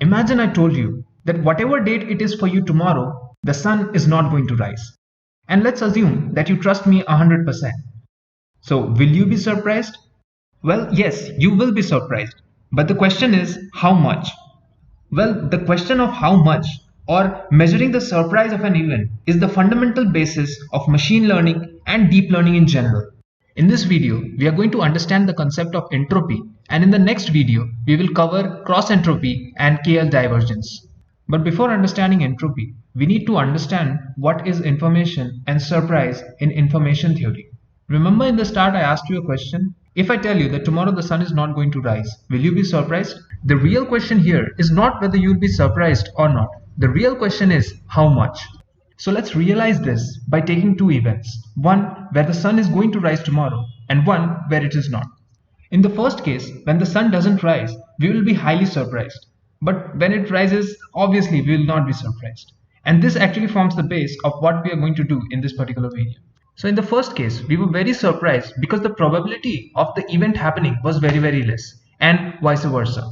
Imagine I told you that whatever date it is for you tomorrow, the sun is not going to rise. And let's assume that you trust me 100%. So will you be surprised? Well, yes, you will be surprised. But the question is, how much? Well, the question of how much or measuring the surprise of an event is the fundamental basis of machine learning and deep learning in general. In this video, we are going to understand the concept of entropy, and in the next video, we will cover cross entropy and KL divergence. But before understanding entropy, we need to understand what is information and surprise in information theory. Remember in the start I asked you a question? If I tell you that tomorrow the sun is not going to rise, will you be surprised? The real question here is not whether you will be surprised or not. The real question is how much. So let's realize this by taking two events. One where the sun is going to rise tomorrow and one where it is not. In the first case, when the sun doesn't rise, we will be highly surprised. But when it rises, obviously we will not be surprised. And this actually forms the base of what we are going to do in this particular video. So in the first case, we were very surprised because the probability of the event happening was very less, and vice versa.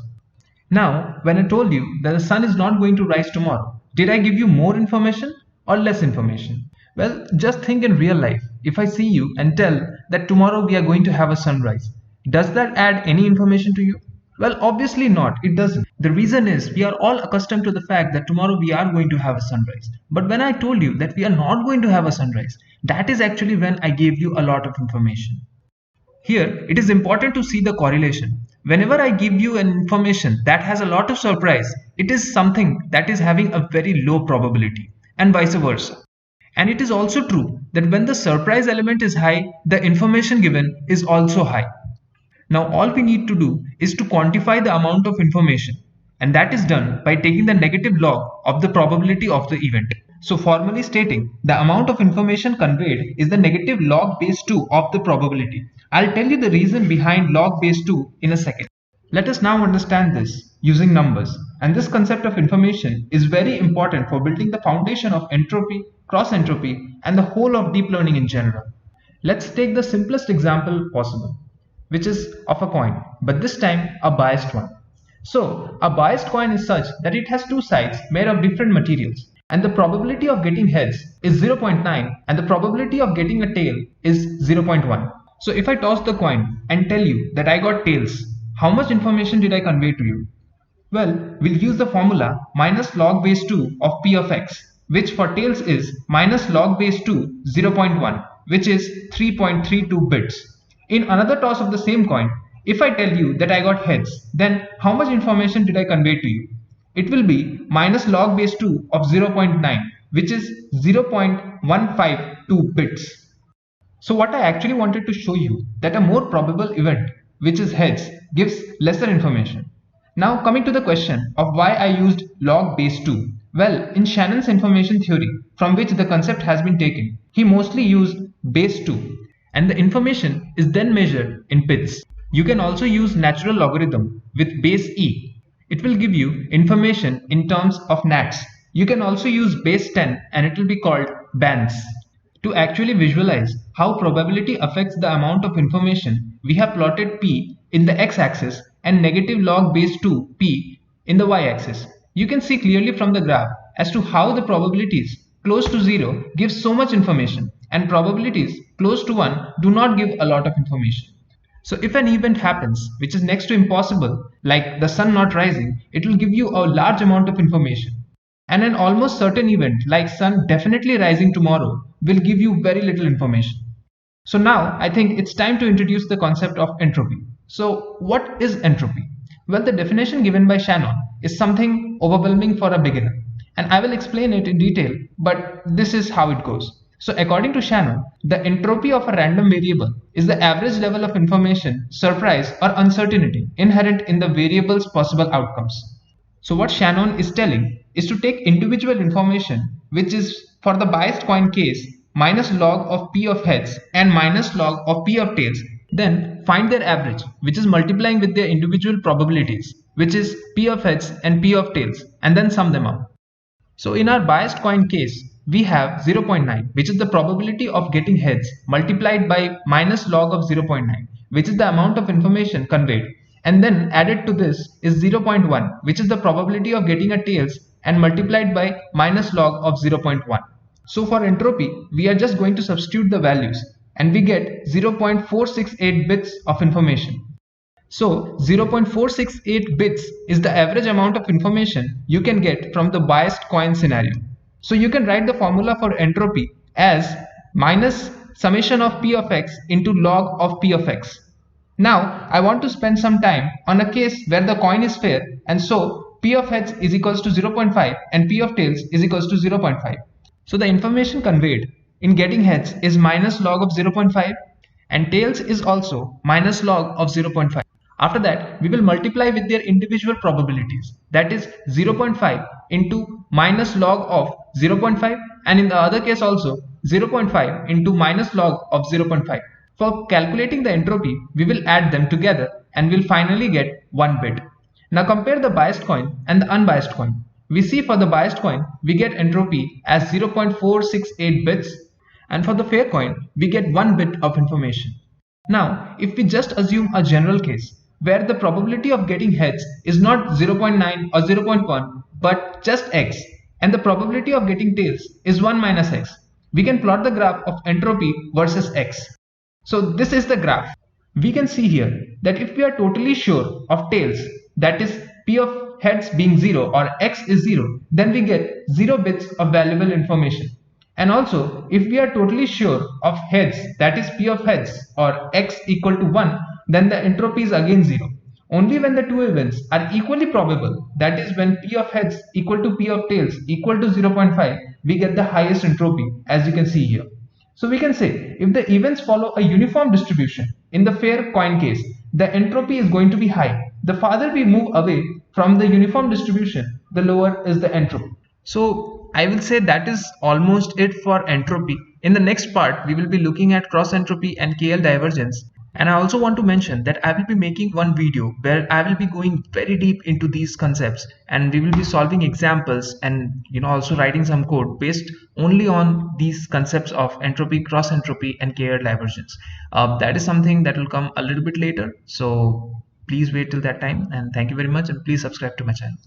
Now, when I told you that the sun is not going to rise tomorrow, did I give you more information or less information? Well, just think in real life. If I see you and tell that tomorrow we are going to have a sunrise, does that add any information to you? Well, obviously not, it doesn't. The reason is we are all accustomed to the fact that tomorrow we are going to have a sunrise. But when I told you that we are not going to have a sunrise, that is actually when I gave you a lot of information. Here, it is important to see the correlation. Whenever I give you an information that has a lot of surprise, it is something that is having a very low probability, and vice versa. And it is also true that when the surprise element is high, the information given is also high. Now all we need to do is to quantify the amount of information, and that is done by taking the negative log of the probability of the event. So formally stating, the amount of information conveyed is the negative log base 2 of the probability. I'll tell you the reason behind log base 2 in a second. Let us now understand this using numbers, and this concept of information is very important for building the foundation of entropy, cross entropy, and the whole of deep learning in general. Let's take the simplest example possible, which is of a coin, but this time a biased one. So a biased coin is such that it has two sides made of different materials, and the probability of getting heads is 0.9 and the probability of getting a tail is 0.1. So if I toss the coin and tell you that I got tails, how much information did I convey to you? Well, we'll use the formula minus log base 2 of p of x, which for tails is minus log base 2 0.1, which is 3.32 bits. In another toss of the same coin, if I tell you that I got heads, then how much information did I convey to you? It will be minus log base 2 of 0.9, which is 0.152 bits. So what I actually wanted to show you that a more probable event, which is heads, gives lesser information. Now coming to the question of why I used log base 2. Well, in Shannon's information theory, from which the concept has been taken, he mostly used base 2. And the information is then measured in bits. You can also use natural logarithm with base e. It will give you information in terms of nats. You can also use base 10 and it will be called bands. To actually visualize how probability affects the amount of information, we have plotted p in the x-axis and negative log base 2 p in the y-axis. You can see clearly from the graph as to how the probabilities close to 0 give so much information, and probabilities close to 1 do not give a lot of information. So if an event happens which is next to impossible, like the sun not rising, it will give you a large amount of information. And an almost certain event like sun definitely rising tomorrow will give you very little information. So now I think it's time to introduce the concept of entropy. So what is entropy? Well, the definition given by Shannon is something overwhelming for a beginner, and I will explain it in detail, but this is how it goes. So according to Shannon, the entropy of a random variable is the average level of information, surprise or uncertainty inherent in the variable's possible outcomes. So what Shannon is telling is to take individual information, which is for the biased coin case minus log of p of heads and minus log of p of tails, then find their average, which is multiplying with their individual probabilities, which is p of heads and p of tails, and then sum them up. So in our biased coin case, we have 0.9, which is the probability of getting heads multiplied by minus log of 0.9, which is the amount of information conveyed. and then added to this is 0.1, which is the probability of getting a tails, and multiplied by minus log of 0.1. So for entropy, we are just going to substitute the values and we get 0.468 bits of information. So 0.468 bits is the average amount of information you can get from the biased coin scenario. So you can write the formula for entropy as minus summation of p of x into log of p of x. Now I want to spend some time on a case where the coin is fair, and so p of heads is equals to 0.5 and p of tails is equals to 0.5. So the information conveyed in getting heads is minus log of 0.5 and tails is also minus log of 0.5. After that, we will multiply with their individual probabilities, that is 0.5 into minus log of 0.5, and in the other case also 0.5 into minus log of 0.5. For calculating the entropy, we will add them together and we'll finally get 1 bit. Now compare the biased coin and the unbiased coin. We see for the biased coin, we get entropy as 0.468 bits, and for the fair coin, we get 1 bit of information. Now, if we just assume a general case where the probability of getting heads is not 0.9 or 0.1 but just x, and the probability of getting tails is 1 minus x, we can plot the graph of entropy versus x. So this is the graph. We can see here that if we are totally sure of tails, that is p of heads being 0 or x is 0, then we get 0 bits of valuable information. And also, if we are totally sure of heads, that is p of heads or x equal to 1, then the entropy is again 0. Only when the two events are equally probable, that is when p of heads equal to p of tails equal to 0.5, we get the highest entropy, as you can see here. So we can say if the events follow a uniform distribution, in the fair coin case, the entropy is going to be high. The farther we move away from the uniform distribution, the lower is the entropy. So I will say that is almost it for entropy. In the next part, we will be looking at cross entropy and KL divergence. And I also want to mention that I will be making one video where I will be going very deep into these concepts, and we will be solving examples and also writing some code based only on these concepts of entropy, cross entropy and KL divergence. That is something that will come a little bit later. So please wait till that time, and thank you very much, and please subscribe to my channel.